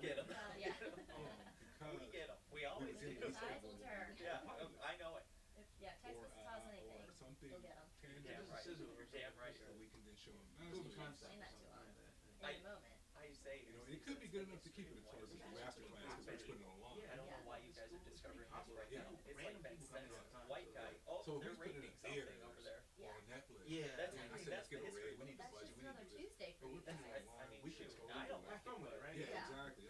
get them. Yeah. We get them. We always did do. it. Tides will turn. Yeah, I know it. Yeah, text or, message tells anything. or something You'll get 'em. tangible. Damn right. Sizzle or You're damn something. right. So we can then show them Proof of master concept Explain or that to something them. like that. In I- the moment. I say, You know, it could be good enough to keep it towards the master class because we're just putting it online. I don't know why you guys are discovering this right now. It's like Random that people come in sense all the time. white guy. Oh, So if they're we put it rating in something theaters over there. Yeah. on Netflix, Yeah. That's- I I mean, said, that's let's get the a history raid. We need book. this That's budget. just We need another to do this. Tuesday for But you. we're putting it I online. mean, We can shoot, totally I don't do Have that. fun with it, right? Yeah, Yeah. exactly.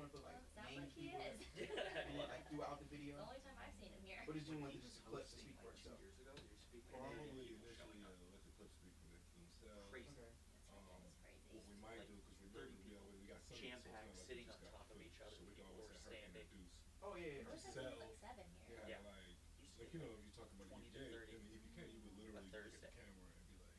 want to put like Sounds names like he people is. and like throughout the It's video, the only time I've seen him here. but it's doing like just clips to speak for itself. Probably initially let the clips speak for themselves. Crazy. Okay. That's crazy. What we might do, because remember we got some, jam-packed, so it's sitting not on like we just got top of footage, each other, so we can people always were have her standing. introduce. Oh yeah, It looks like Sell. there's like 7 here. Yeah, Yeah. like Used to like be you know, if you talk about 20 to EPK, 30 in the EPK, you would literally look at the Thursday. camera and be like,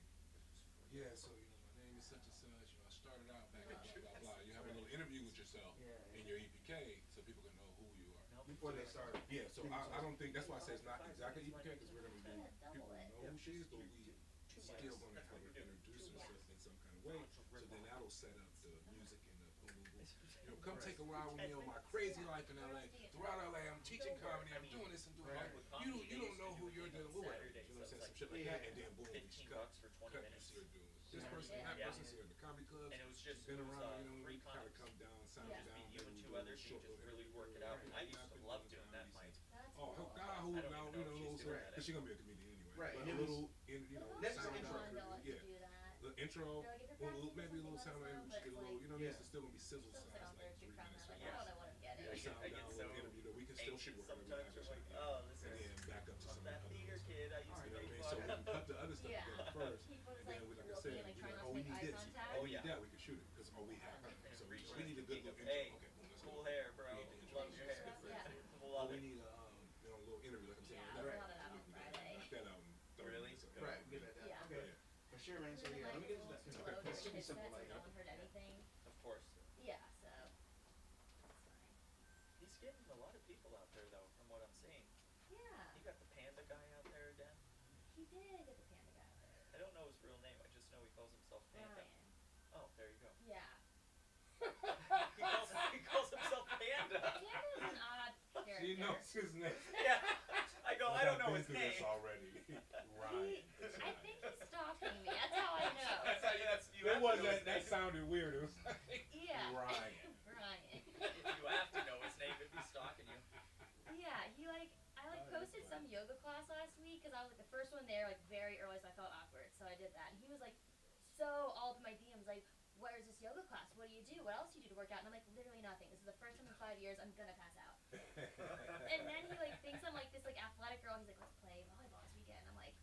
yeah, so you know, my name is such and such. You know, I started out back in blah blah blah. You have a little interview with yourself Yeah. in your EPK, so people can know who you are. No, Before they start. Yeah, so I don't think that's why I say it's not exactly EPK because we're gonna be doing Yeah, people double it. know who she is, but we Two still mics. gonna That's have what her you do. introduce Two herself mics. in some kind of way. So then that'll set up the music and the boom boom boom. You know, come take a ride with me on my crazy life in LA. Throughout LA, I'm teaching comedy, I'm doing this, I'm doing that. You don't know who you're did in on Blue Areas, Saturday, you know what I'm so saying, it's some shit like Yeah. that, and then boom, you $15 cut, for 20 cut, you minutes. see her doing this Yeah. person, Yeah. that Yeah. person's here in the comedy clubs, And it was she's just, been it was, around, you know, three we kind of comics. come down, sound Yeah. down, You maybe and we two do a others, little so you short just little really interview, work it out. right, And I yeah, used I've to been love doing doing that comedy mic. since- That's Oh, cool. God, I who don't now, even you know know, if little, she's doing that because she's gonna be a comedian anyway, Right, but and a it was- little, you know, Well, That's most sound the people intro. down, want to yeah. do that. The intro, They're like, if you're well, maybe a little practicing sound, something, maybe she get a little, you know, yeah. it's still gonna be sizzle Still size, sit out there like to 3 crowd minutes that. or Like, I less. don't know what I'm getting. Yeah, Sound I down get a so little interview that we can still shoot anxious whatever we sometimes. have to I'm shoot, like, you know? oh, this And is then back up to I'm some that of the theater other kid I used ones. to You know what I make mean? fun So we of. can cut the other stuff Yeah. together first, People and just like then we, like I looking said, and like we're trying like, not oh, to we make need eye this, contact. oh, we Oh, need yeah. that, we can shoot it, because oh, we have that. And So reach we need a good little intro. Hey, Okay, boom, let's cool go. hair, bro. We need the intro. Love your hair. Yeah. Oh, Love we it. need a, you know, a little interview, like I'm saying. Yeah, like there's that. a lot of that on We can Friday. knock that out in 30 Really? minutes. Right, we get that down. Yeah. Okay. For sure, man. So yeah, let me get into that. Slow, Okay, just this should be hit simple. that so Like, no one heard anything. Of course. Yeah, so that's fine. He's getting a lot of people out there, though, from what I'm seeing. Yeah, He got the panda guy out there again. he did get the panda guy out there. I don't know his real name. I just know he calls himself Panda. Ryan. Oh, there you go. Yeah. He calls himself Panda. Panda's an odd character. She knows his name. Yeah. I go, I don't know his I've been through name. this already. Ryan. I think he's stalking me. That's how I know. That's how you. That's you. That have to was know his that name. sounded weird. It was like Yeah. Ryan. Ryan. You have to know his name if he's stalking you. Yeah, he like I like Oh, posted that's some yoga class last week because I was like the first one there like very early, so I felt awkward. So I did that, and he was like so all up in my DMs like, "Where's this yoga class? What do you do? What else do you do to work out?" And I'm like, "Literally nothing. This is the first time in 5 years I'm gonna pass out." And then he like thinks I'm like this like athletic girl. And he's like, "Let's play volleyball this weekend." I'm like,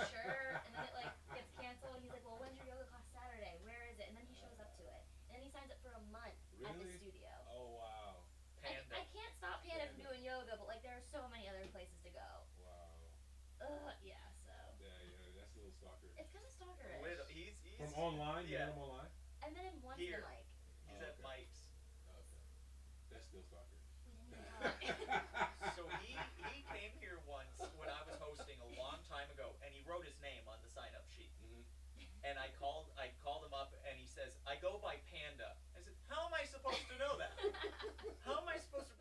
"Sure." And then it like gets canceled. He's like, "Well, when's your yoga class Saturday? Where is it?" And then he shows up to it, and then he signs up for a month at the Really? studio. Oh wow. Panda. I can't stop Panda from Panda. doing yoga, but like there are so many other places to go. Wow. Yeah, so Yeah, that's a little stalker. it's kind of stalkerish. He's From online? You Yeah. met him online? I met him once Here. in like He's Oh, at okay. Mike's. Okay. That's still stalker. we didn't even talk. So he came here once when I was hosting a long time ago, and he wrote his name on the sign-up sheet. Mhm. And I called him up, and he says, "I go by Panda." I said, "How am I supposed to know that? How am I supposed to?"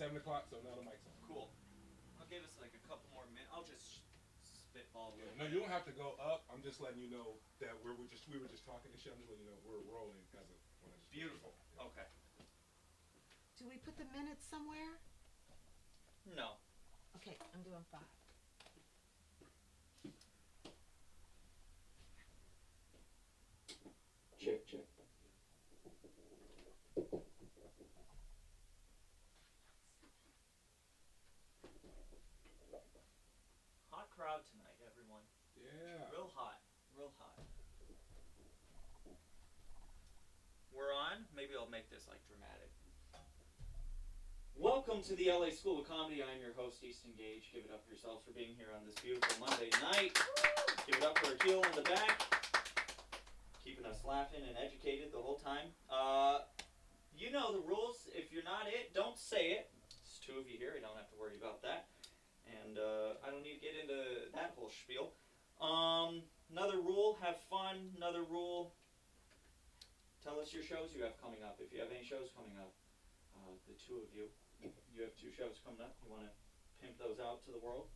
7 o'clock, so now the mic's on. Cool. I'll give us like a couple more minutes. I'll just spitball. Yeah. No, you don't have to go up. I'm just letting you know that we were just talking to Shem, just letting you know we're rolling as of when I just. Beautiful. Yeah. Okay. Do we put the minutes somewhere? No. Okay, I'm doing 5. Check, check. Hot crowd tonight, everyone. Yeah. Real hot. Real hot. We're on. Maybe I'll make this like dramatic. Welcome to the LA School of Comedy. I'm your host, Easton Gage. Give it up for yourselves for being here on this beautiful Monday night. Give it up for Akil in the back. Keeping us laughing and educated the whole time. You know the rules. If you're not it, don't say it. There's 2 of you here. I don't have to worry about that. And I don't need to get into that whole spiel. Another rule, have fun. Another rule, tell us your shows you have coming up. If you have any shows coming up, the 2 of you, you have 2 shows coming up. You want to pimp those out to the world?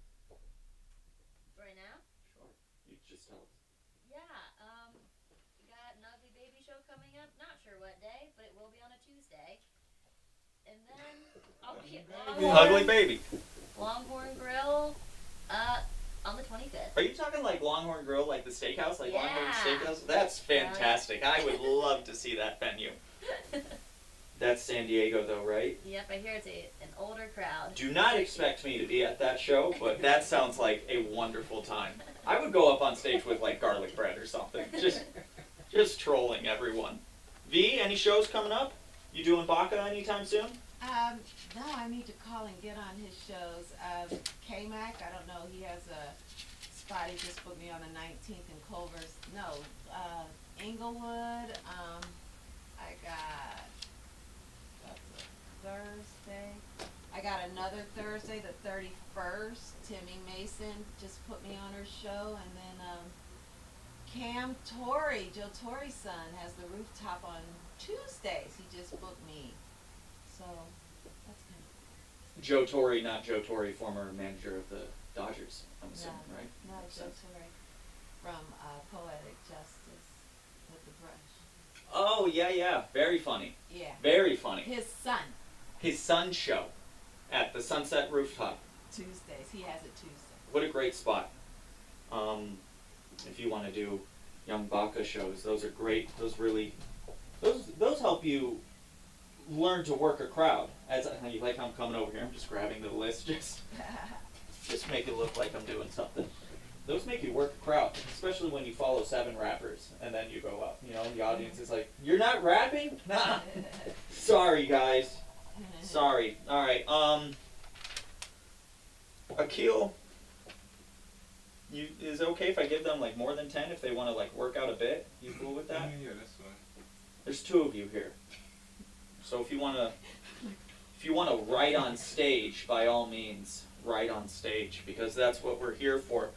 Right now? Sure. You just tell us. Yeah, we got an Ugly Baby show coming up. Not sure what day, but it will be on a Tuesday. And then I'll be at Ugly Baby. Longhorn Grill, on the 25th. Are you talking like Longhorn Grill, like the steakhouse, like Longhorn Yeah. Steakhouse? That's fantastic. I would love to see that venue. That's San Diego, though, right? Yep, I hear it's an older crowd. Do not expect me to be at that show, but that sounds like a wonderful time. I would go up on stage with like garlic bread or something, just trolling everyone. V, any shows coming up? You doing Baca anytime soon? No, I need to call and get on his shows. K-Mac, I don't know, he has a spot, he just booked me on the 19th in Culver's. No, Inglewood, I got, that's a Thursday. I got another Thursday, the 31st. Timmy Mason just put me on her show, and then, Cam Torrey, Joe Torrey's son, has the rooftop on Tuesdays. He just booked me. So, that's kind of Joe Torre, not Joe Torre, former manager of the Dodgers, I'm assuming, right? No, Makes Joe sense. Torrey from Poetic Justice with the brush. Oh, yeah, very funny. Yeah. Very funny. His son, His son's show at the Sunset Rooftop. Tuesdays. He has it Tuesday. What a great spot. If you want to do Young Baca shows, those are great. Those really, those help you learn to work a crowd. As you like how I'm coming over here, I'm just grabbing the list, just make it look like I'm doing something. Those make you work a crowd, especially when you follow 7 rappers and then you go up. You know, and the audience is like, "You're not rapping? Nah, sorry guys, sorry." All right, Akil. Is it okay if I give them like more than 10 if they want to like work out a bit? You cool with that? Yeah, that's fine. There's 2 of you here, so if you wanna write on stage, by all means, write on stage, because that's what we're here for.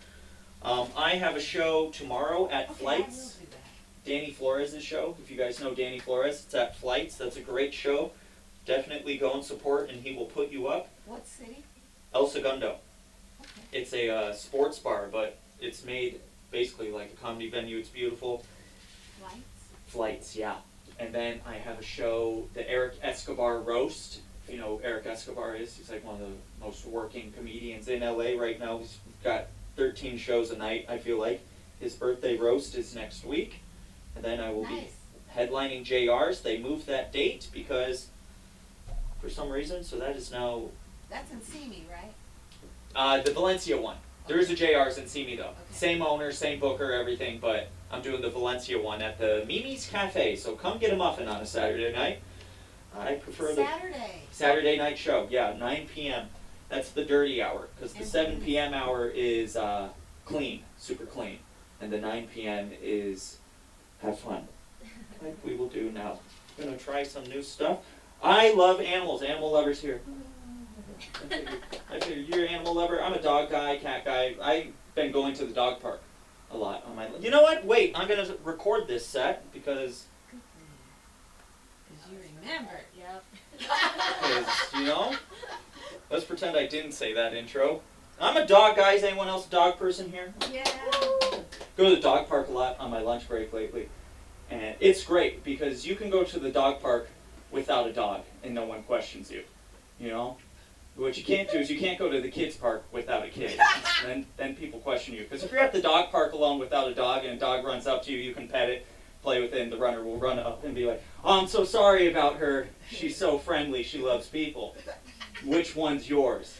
I have a show tomorrow at Flights. I will do that. Danny Flores' show. If you guys know Danny Flores, it's at Flights. That's a great show. Definitely go and support, and he will put you up. What city? El Segundo. Okay. It's a sports bar, but it's made basically like a comedy venue. It's beautiful. Lights? Flights, yeah. And then I have a show, the Eric Escobar Roast. If you know who Eric Escobar is, he's like one of the most working comedians in LA right now. He's got 13 shows a night, I feel like. His birthday roast is next week. And then I will be Nice. headlining JR's. They moved that date because, for some reason, so that is now That's in Simi, right? the Valencia one. There is a JR's in Simi though. Okay. Same owner, same booker, everything, but I'm doing the Valencia one at the Mimi's Cafe. So come get a muffin on a Saturday night. I prefer the Saturday. Saturday night show. Yeah, 9 p.m. That's the dirty hour, because the And 7 when is- p.m. hour is clean, super clean, and the 9 p.m. is have fun, like we will do now. I'm gonna try some new stuff. I love animals. Animal lovers here. I figure you're an animal lover. I'm a dog guy, cat guy. I've been going to the dog park a lot on my. You know what? Wait, I'm gonna record this set because Good thing. 'Cause you remember. Yep. you know, Let's pretend I didn't say that intro. I'm a dog guy. Is anyone else a dog person here? Yeah. Go to the dog park a lot on my lunch break lately. And it's great because you can go to the dog park without a dog and no one questions you. You know? What you can't do is you can't go to the kids park without a kid. Then people question you. Because if you're at the dog park alone without a dog and a dog runs up to you, you can pet it, play with it, and the runner will run up and be like, oh, I'm so sorry about her. She's so friendly. She loves people. Which one's yours?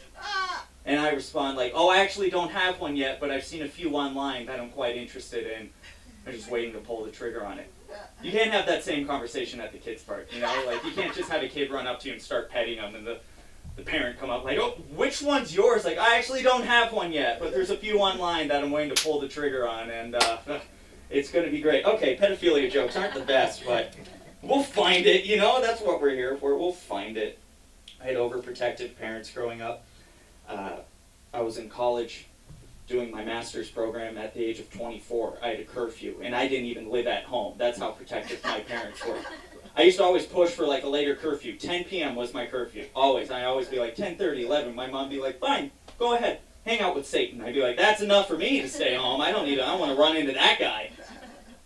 And I respond like, oh, I actually don't have one yet, but I've seen a few online that I'm quite interested in. I'm just waiting to pull the trigger on it. You can't have that same conversation at the kids park, you know? Like, you can't just have a kid run up to you and start petting them and the parent come up like, oh, which one's yours? Like, I actually don't have one yet, but there's a few online that I'm waiting to pull the trigger on, and it's going to be great. Okay, pedophilia jokes aren't the best, but we'll find it, you know? That's what we're here for. We'll find it. I had overprotective parents growing up. I was in college doing my master's program at the age of 24. I had a curfew, and I didn't even live at home. That's how protective my parents were. I used to always push for like a later curfew. 10 p.m. was my curfew, always. I always be like 10:30, 11. My mom be like, fine, go ahead, hang out with Satan. I'd be like, that's enough for me to stay home. I don't want to run into that guy.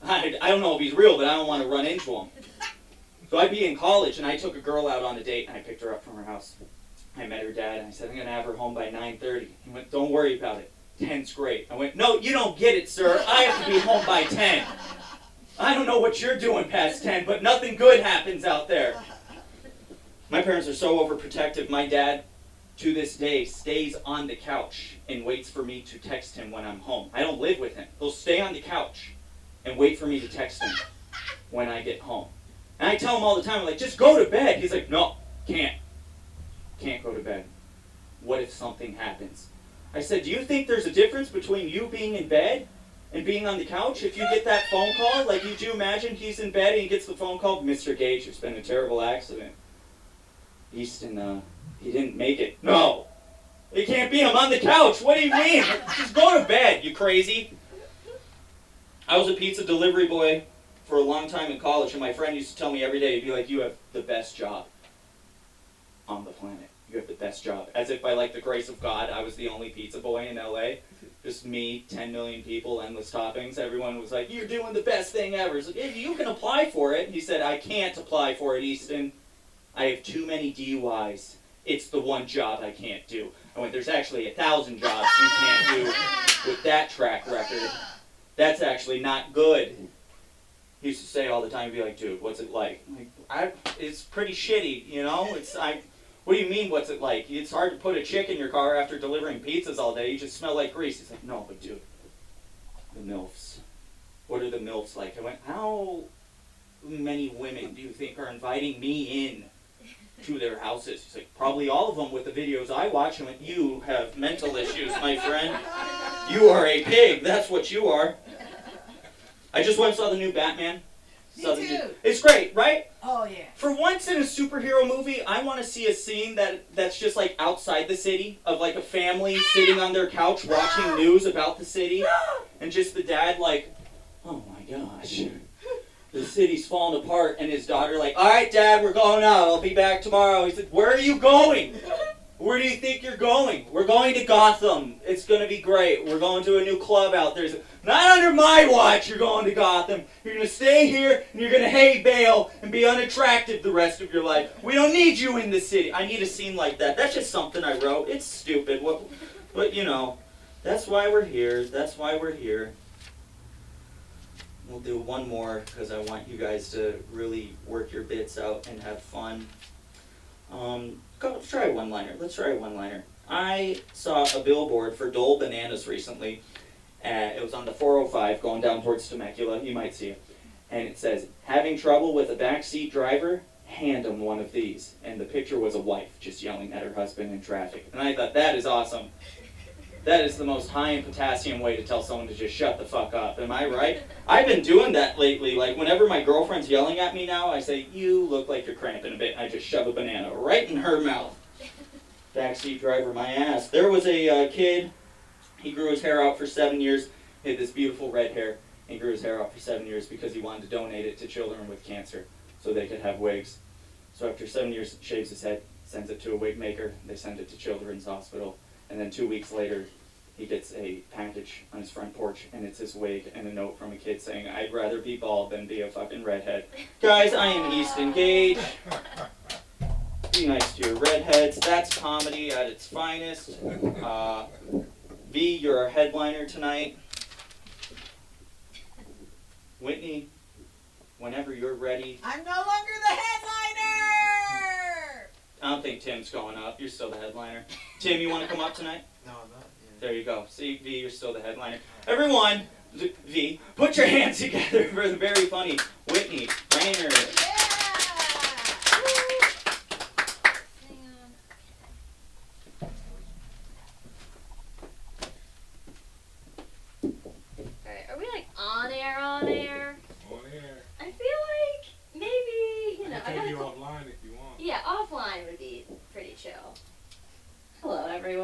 I don't know if he's real, but I don't want to run into him. So I'd be in college, and I took a girl out on a date, and I picked her up from her house. I met her dad, and I said, I'm going to have her home by 9:30. He went, don't worry about it. 10's great. I went, no, you don't get it, sir. I have to be home by 10. I don't know what you're doing past 10, but nothing good happens out there. My parents are so overprotective. My dad, to this day, stays on the couch and waits for me to text him when I'm home. I don't live with him. He'll stay on the couch and wait for me to text him when I get home. And I tell him all the time, I'm like, just go to bed. He's like, no, can't. Can't go to bed. What if something happens? I said, do you think there's a difference between you being in bed and being on the couch? If you get that phone call, like, could you imagine he's in bed and he gets the phone call, Mr. Gage, there's been a terrible accident. Easton, he didn't make it. No, it can't be. I'm on the couch. What do you mean? Just go to bed, you crazy. I was a pizza delivery boy for a long time in college, and my friend used to tell me every day, he'd be like, you have the best job on the planet. You have the best job. As if by like the grace of God, I was the only pizza boy in LA. Just me, 10 million people, endless toppings. Everyone was like, you're doing the best thing ever. It's like, yeah, you can apply for it. He said, I can't apply for it, Easton. I have too many DUIs. It's the one job I can't do. I went, there's actually 1,000 jobs you can't do with that track record. That's actually not good. He used to say all the time, he'd be like, dude, what's it like? I'm like, it's pretty shitty, you know? What do you mean, what's it like? It's hard to put a chick in your car after delivering pizzas all day. You just smell like grease. He's like, no, but dude, the MILFs. What are the MILFs like? I went, how many women do you think are inviting me in to their houses? He's like, probably all of them with the videos I watch. I went, you have mental issues, my friend. You are a pig. That's what you are. I just went and saw the new Batman. Me too. It's great, right? Oh, yeah. For once in a superhero movie, I want to see a scene that's just like outside the city, of like a family sitting on their couch watching news about the city, and just the dad like, oh my gosh, the city's falling apart, and his daughter like, all right, Dad, we're going out. I'll be back tomorrow. He said, where are you going? Where do you think you're going? We're going to Gotham. It's going to be great. We're going to a new club out there. Not under my watch, you're going to Gotham. You're going to stay here, and you're going to hate Bale and be unattractive the rest of your life. We don't need you in the city. I need a scene like that. That's just something I wrote. It's stupid. But, you know, that's why we're here. That's why we're here. We'll do one more because I want you guys to really work your bits out and have fun. Let's try a one-liner. Let's try a one-liner. I saw a billboard for Dole Bananas recently. It was on the 405 going down towards Temecula. You might see it. And it says, having trouble with a backseat driver? Hand him one of these. And the picture was a wife just yelling at her husband in traffic. And I thought, that is awesome. That is the most high in potassium way to tell someone to just shut the fuck up. Am I right? I've been doing that lately. Like, whenever my girlfriend's yelling at me now, I say, you look like you're cramping a bit. I just shove a banana right in her mouth. Backseat driver, my ass. There was a kid. He grew his hair out for 7 years. He had this beautiful red hair. He grew his hair out for 7 years because he wanted to donate it to children with cancer so they could have wigs. So after 7 years, shaves his head. sends it to a wig maker. They send it to Children's Hospital, and then 2 weeks later, he gets a package on his front porch, and it's his wig and a note from a kid saying, "I'd rather be bald than be a fucking redhead." Guys, I am Easton Gage. Be nice to your redheads. That's comedy at its finest. V, you're our headliner tonight. Whitney, whenever you're ready. I'm no longer the headliner! I don't think Tim's going up. You're still the headliner. Tim, you want to come up tonight? No, I'm not. Yeah. There you go. See, V, you're still the headliner. Everyone, V, put your hands together for the very funny Whitney Rainer.